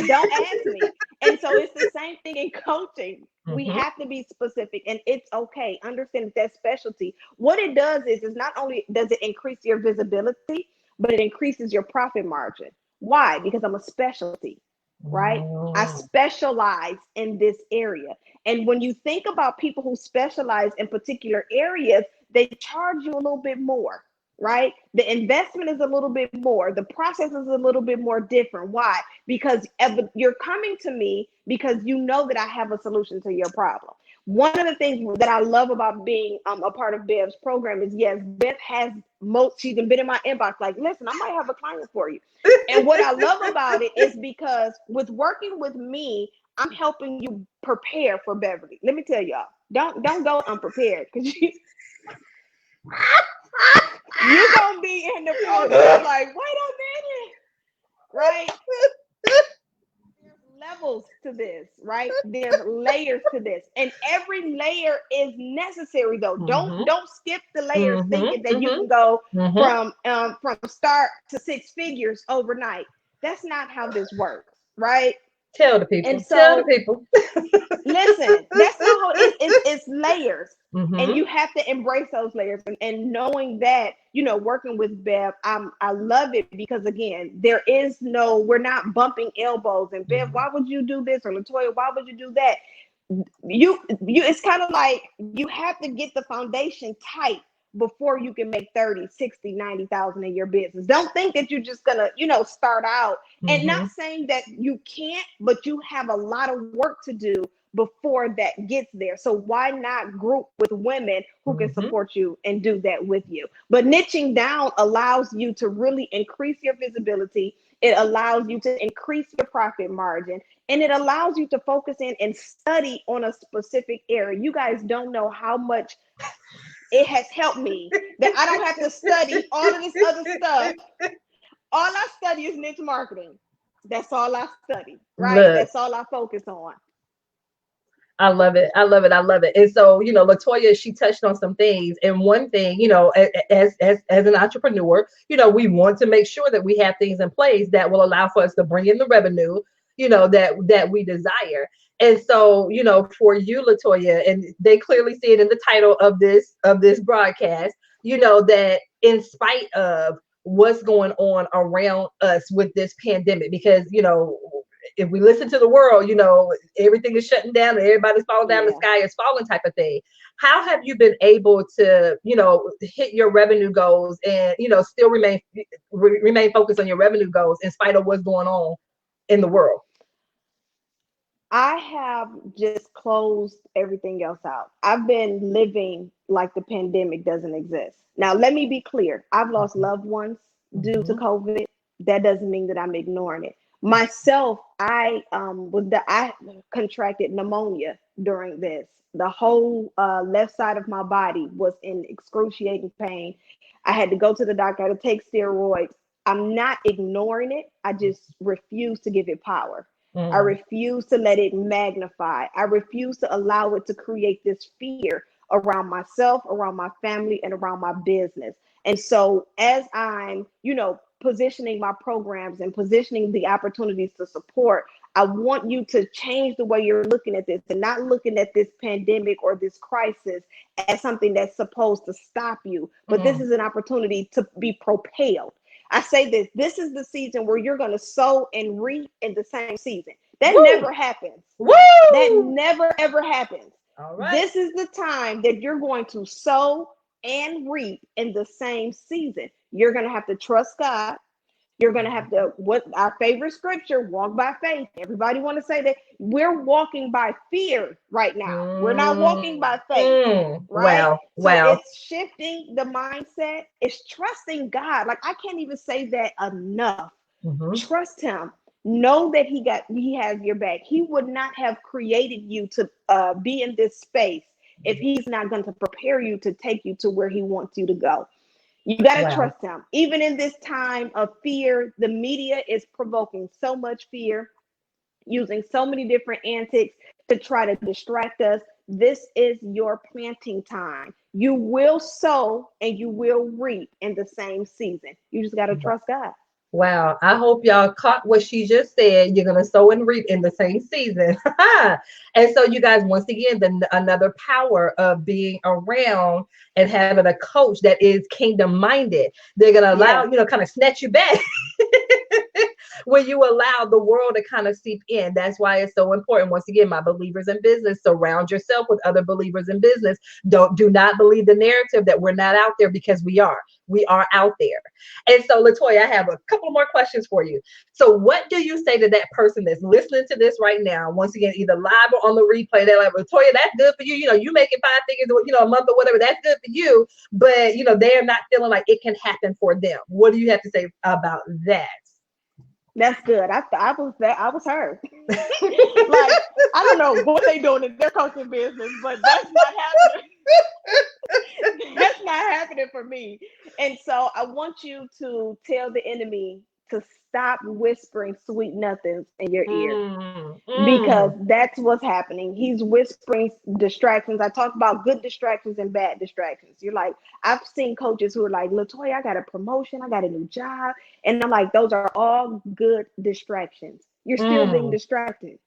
B: don't ask me. And so it's the same thing in coaching. We have to be specific, and it's okay. Understand that specialty. What it does is not only does it increase your visibility, but it increases your profit margin. Why? Because I'm a specialty, right? I specialize in this area. And when you think about people who specialize in particular areas, they charge you a little bit more, right? The investment is a little bit more. The process is a little bit more different. Why? Because you're coming to me because you know that I have a solution to your problem. One of the things that I love about being a part of Bev's program is, yes, Bev has she's been in my inbox like, listen, I might have a client for you. And what I love about it is because with working with me, I'm helping you prepare for Beverly. Let me tell y'all, don't go unprepared, because you're gonna be in the program like, wait a minute, right? Levels to this, right? There's layers to this, and every layer is necessary though. Don't skip the layers thinking that you can go from start to six figures overnight. That's not how this works, right?
A: Tell the people.
B: And so,
A: tell the people.
B: listen, that's not how it's layers. And you have to embrace those layers, and knowing that, working with Bev, I love it, because again, we're not bumping elbows and, Bev, why would you do this? Or, LaToya, why would you do that? It's kind of like you have to get the foundation tight before you can make 30, 60, 90,000 in your business. Don't think that you're just gonna, start out, and not saying that you can't, but you have a lot of work to do before that gets there. So why not group with women who can support you and do that with you? But niching down allows you to really increase your visibility. It allows you to increase your profit margin, and it allows you to focus in and study on a specific area. You guys don't know how much it has helped me that I don't have to study all of this other stuff. All I study is niche marketing. That's all I study, right?
A: Look,
B: that's all I focus on.
A: I love it. I love it. I love it. And so, LaToya, she touched on some things. And one thing, as an entrepreneur, we want to make sure that we have things in place that will allow for us to bring in the revenue, that we desire. And so, for you, LaToya, and they clearly see it in the title of this broadcast, that in spite of what's going on around us with this pandemic, because, if we listen to the world, everything is shutting down and everybody's falling down, the sky is falling type of thing. How have you been able to, hit your revenue goals and, still remain focused on your revenue goals in spite of what's going on in the world?
B: I have just closed everything else out. I've been living like the pandemic doesn't exist. Now, let me be clear. I've lost loved ones due to COVID. That doesn't mean that I'm ignoring it. Myself, I contracted pneumonia during this. The whole left side of my body was in excruciating pain. I had to go to the doctor, I had to take steroids. I'm not ignoring it. I just refuse to give it power. I refuse to let it magnify. I refuse to allow it to create this fear around myself, around my family, and around my business. And so as I'm, positioning my programs and positioning the opportunities to support, I want you to change the way you're looking at this, and not looking at this pandemic or this crisis as something that's supposed to stop you. But this is an opportunity to be propelled. I say this is the season where you're going to sow and reap in the same season. That never happens. That never, ever happens.
A: All right.
B: This is the time that you're going to sow and reap in the same season. You're going to have to trust God. You're going to have to, what our favorite scripture, walk by faith. Everybody want to say that. We're walking by fear right now. We're not walking by faith. Right? So it's shifting the mindset. It's trusting God. Like, I can't even say that enough. Trust him. Know that he has your back. He would not have created you to be in this space if he's not going to prepare you to take you to where he wants you to go. You got to trust him. Even in this time of fear, the media is provoking so much fear, using so many different antics to try to distract us. This is your planting time. You will sow and you will reap in the same season. You just got to trust God.
A: Wow. I hope y'all caught what she just said. You're going to sow and reap in the same season. And so, you guys, once again, another power of being around and having a coach that is kingdom minded. They're going to allow, kind of snatch you back when you allow the world to kind of seep in. That's why it's so important. Once again, my believers in business, surround yourself with other believers in business. Do not believe the narrative that we're not out there, because we are. We are out there. And so, LaToya, I have a couple more questions for you. So what do you say to that person that's listening to this right now? Once again, either live or on the replay, they're like, LaToya, that's good for you. You making five figures, a month or whatever. That's good for you. But, they're not feeling like it can happen for them. What do you have to say about that?
B: That's good. I was there. I was her. Like, I don't know what they doing in their coaching business, but that's not happening. That's not happening for me. And so I want you to tell the enemy to stop whispering sweet nothings in your ear, because that's what's happening. He's whispering distractions. I talk about good distractions and bad distractions. You're like, I've seen coaches who are like, LaToya, I got a promotion, I got a new job. And I'm like, those are all good distractions. You're still being distracted,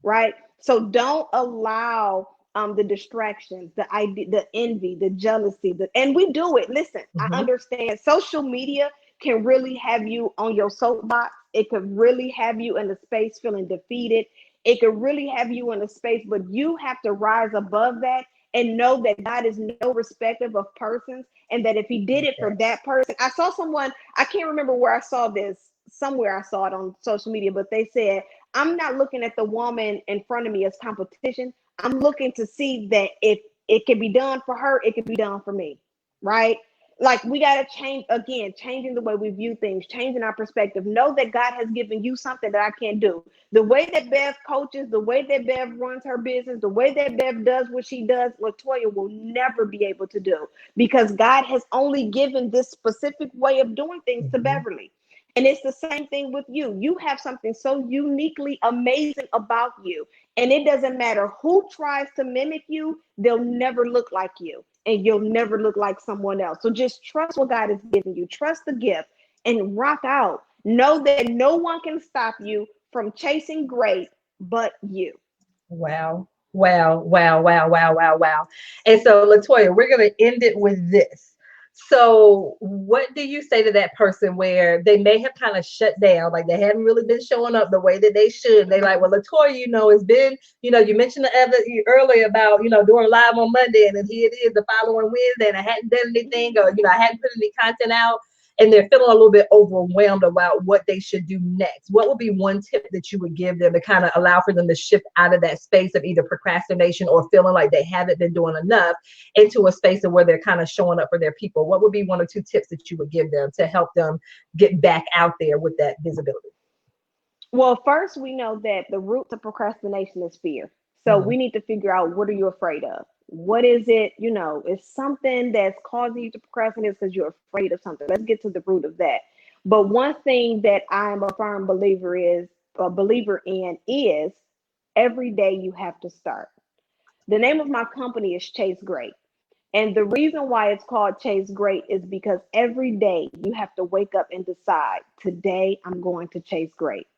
B: right? So don't allow the distractions, the idea, the envy, the jealousy, and we do it. Listen, I understand social media can really have you on your soapbox. It could really have you in a space feeling defeated. It could really have you in a space, but you have to rise above that and know that God is no respective of persons, and that if he did it for that person. I saw someone, I can't remember where I saw this, somewhere I saw it on social media, but they said, I'm not looking at the woman in front of me as competition. I'm looking to see that if it can be done for her, it can be done for me, right? Like, we got to change, again, changing the way we view things, changing our perspective. Know that God has given you something that I can't do. The way that Bev coaches, the way that Bev runs her business, the way that Bev does what she does, LaToya will never be able to do, because God has only given this specific way of doing things to Beverly. And it's the same thing with you. You have something so uniquely amazing about you. And it doesn't matter who tries to mimic you, they'll never look like you. And you'll never look like someone else. So just trust what God has given you. Trust the gift and rock out. Know that no one can stop you from chasing great but you.
A: Wow. Wow. Wow. Wow. Wow. Wow. Wow. And so, LaToya, we're going to end it with this. So, what do you say to that person where they may have kind of shut down, like they haven't really been showing up the way that they should? They like, well, LaToya, it's been, you mentioned earlier about, doing live on Monday, and then here it is the following Wednesday, and I hadn't done anything, or I hadn't put any content out, and they're feeling a little bit overwhelmed about what they should do next. What would be one tip that you would give them to kind of allow for them to shift out of that space of either procrastination or feeling like they haven't been doing enough into a space of where they're kind of showing up for their people? What would be one or two tips that you would give them to help them get back out there with that visibility?
B: Well, first, we know that the root to procrastination is fear. So we need to figure out, what are you afraid of? What is it? It's something that's causing you to procrastinate because you're afraid of something. Let's get to the root of that. But one thing that I'm a firm believer in is every day you have to start. The name of my company is Chase Great. And the reason why it's called Chase Great is because every day you have to wake up and decide, today I'm going to chase great.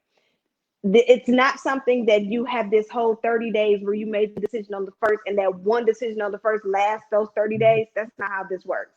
B: It's not something that you have this whole 30 days where you made the decision on the first, and that one decision on the first lasts those 30 days. That's not how this works.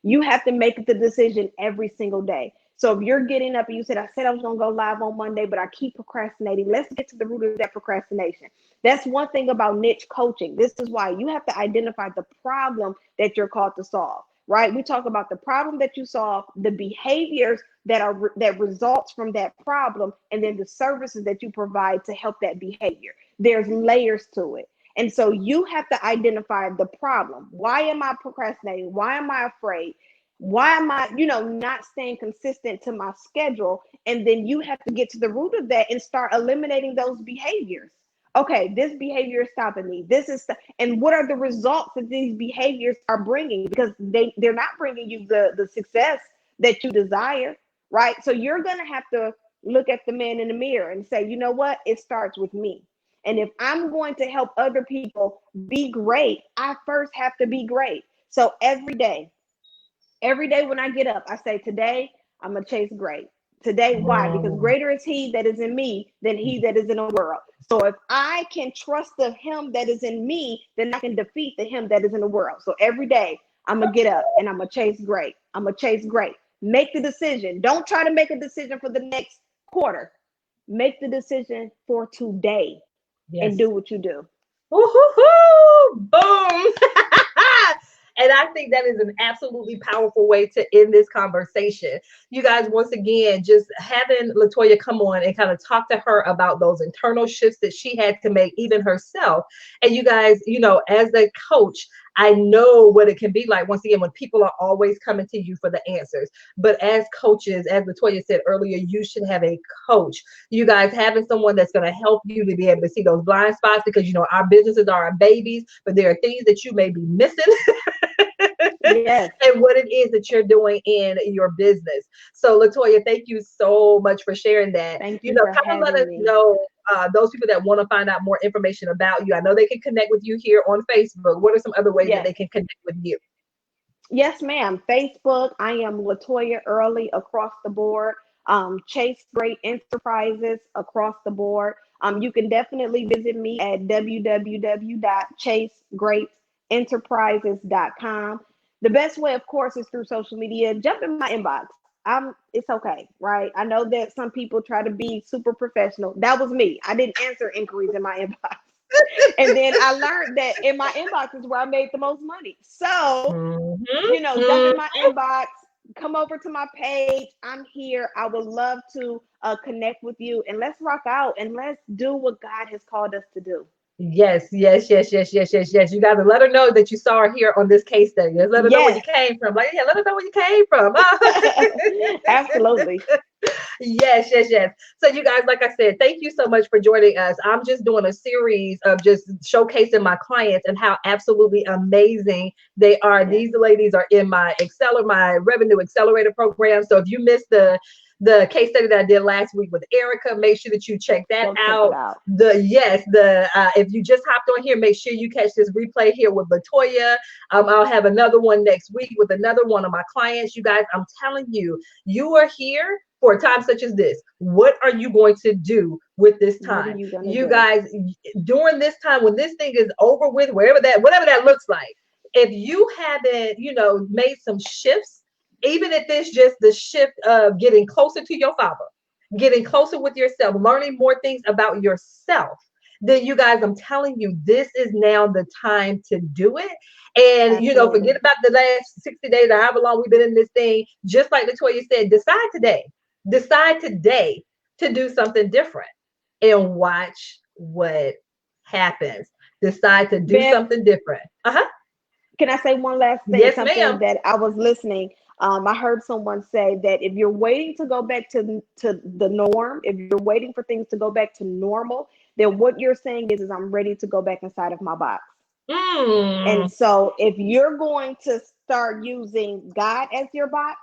B: You have to make the decision every single day. So if you're getting up and you said, I said I was going to go live on Monday, but I keep procrastinating, let's get to the root of that procrastination. That's one thing about niche coaching. This is why you have to identify the problem that you're called to solve, right? We talk about the problem that you solve, the behaviors that results from that problem, and then the services that you provide to help that behavior. There's layers to it. And so you have to identify the problem. Why am I procrastinating? Why am I afraid? Why am I, not staying consistent to my schedule? And then you have to get to the root of that and start eliminating those behaviors. Okay, this behavior is stopping me. And what are the results that these behaviors are bringing? Because they're not bringing you the success that you desire, right? So you're going to have to look at the man in the mirror and say, you know what? It starts with me. And if I'm going to help other people be great, I first have to be great. So every day when I get up, I say, today I'm going to chase great. Today, why? Because greater is he that is in me than he that is in the world. So if I can trust the him that is in me, then I can defeat the him that is in the world. So every day I'm going to get up and I'm going to chase great. I'm going to chase great. Make the decision. Don't try to make a decision for the next quarter. Make the decision for today and
A: Yes.
B: do what you do.
A: Woo-hoo-hoo! Boom. And I think that is an absolutely powerful way to end this conversation. You guys, once again, just having LaToya come on and kind of talk to her about those internal shifts that she had to make, even herself. And you guys, as a coach, I know what it can be like, once again, when people are always coming to you for the answers. But as coaches, as LaToya said earlier, you should have a coach. You guys, having someone that's going to help you to be able to see those blind spots, because, our businesses are our babies, but there are things that you may be missing.
B: Yes.
A: And what it is that you're doing in your business. So LaToya, thank you so much for sharing that.
B: Thank you for
A: Kind of let us
B: having me.
A: know, those people that want to find out more information about you. I know they can connect with you here on Facebook. What are some other ways that
B: Yes.
A: they can connect with you?
B: Yes, ma'am. Facebook, I am LaToya Early across the board. Chase Great Enterprises across the board. You can definitely visit me at www.chasegreatenterprises.com. The best way, of course, is through social media. Jump in my inbox. It's okay, right? I know that some people try to be super professional. That was me. I didn't answer inquiries in my inbox. And then I learned that in my inbox is where I made the most money. So, jump in my inbox, come over to my page. I'm here. I would love to connect with you, and let's rock out and let's do what God has called us to do.
A: Yes, yes, yes, yes, yes, yes, yes. You got to let her know that you saw her here on this case study. Just let her know where you
B: Yes.
A: came from. Like, yeah, let her know where you came from.
B: Absolutely.
A: Yes, yes, yes. So you guys, like I said, thank you so much for joining us. I'm just doing a series of just showcasing my clients and how absolutely amazing they are.
B: Yes.
A: These ladies are in my revenue accelerator program. So if you missed the case study that I did last week with Erica, make sure that you check that
B: Go check
A: out.
B: it out.
A: If you just hopped on here, make sure you catch this replay here with LaToya. I'll have another one next week with another one of my clients. You guys, I'm telling you, you are here for a time such as this. What are you going to do with this
B: What are
A: time?
B: you gonna
A: You
B: do?
A: guys, during this time, when this thing is over with, whatever that looks like, if you haven't, made some shifts, even if it's just the shift of getting closer to your Father, getting closer with yourself, learning more things about yourself, then you guys, I'm telling you, this is now the time to do it. And,
B: Absolutely.
A: forget about the last 60 days or however long we've been in this thing. Just like LaToya said, decide today to do something different and watch what happens. Decide to do
B: Bev,
A: something different.
B: can I say one last thing?
A: Yes,
B: Something
A: ma'am.
B: that I was listening. I heard someone say that if you're waiting to go back to the norm, if you're waiting for things to go back to normal, then what you're saying is I'm ready to go back inside of my box. And
A: Mm.
B: so if you're going to start using God as your box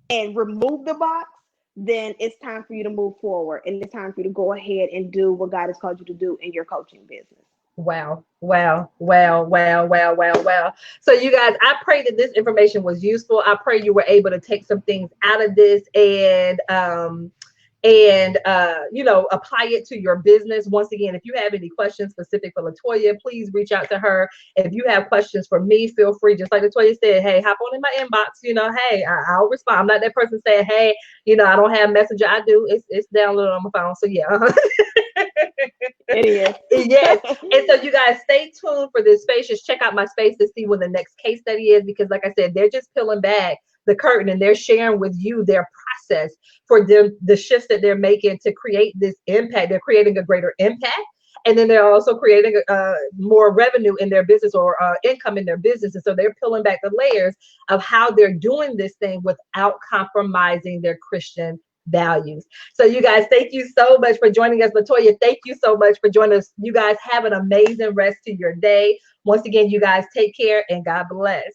B: and remove the box, then it's time for you to move forward, and it's time for you to go ahead and do what God has called you to do in your coaching business.
A: Wow, wow, wow, wow, wow, wow, wow. So you guys, I pray that this information was useful. I pray you were able to take some things out of this and apply it to your business. Once again, if you have any questions specific for LaToya, please reach out to her. If you have questions for me, feel free. Just like LaToya said, hey, hop on in my inbox. Hey, I'll respond. I'm not that person saying, hey, I don't have Messenger. I do. It's downloaded on my phone. So yeah.
B: It is.
A: Yes. And so you guys stay tuned for this space. Just check out my space to see when the next case study is, because like I said, they're just peeling back the curtain and they're sharing with you their process for them, the shifts that they're making to create this impact. They're creating a greater impact. And then they're also creating more revenue in their business, or income in their business. And so they're peeling back the layers of how they're doing this thing without compromising their Christian values. So you guys, thank you so much for joining us. LaToya, thank you so much for joining us. You guys have an amazing rest of your day. Once again, you guys take care and God bless.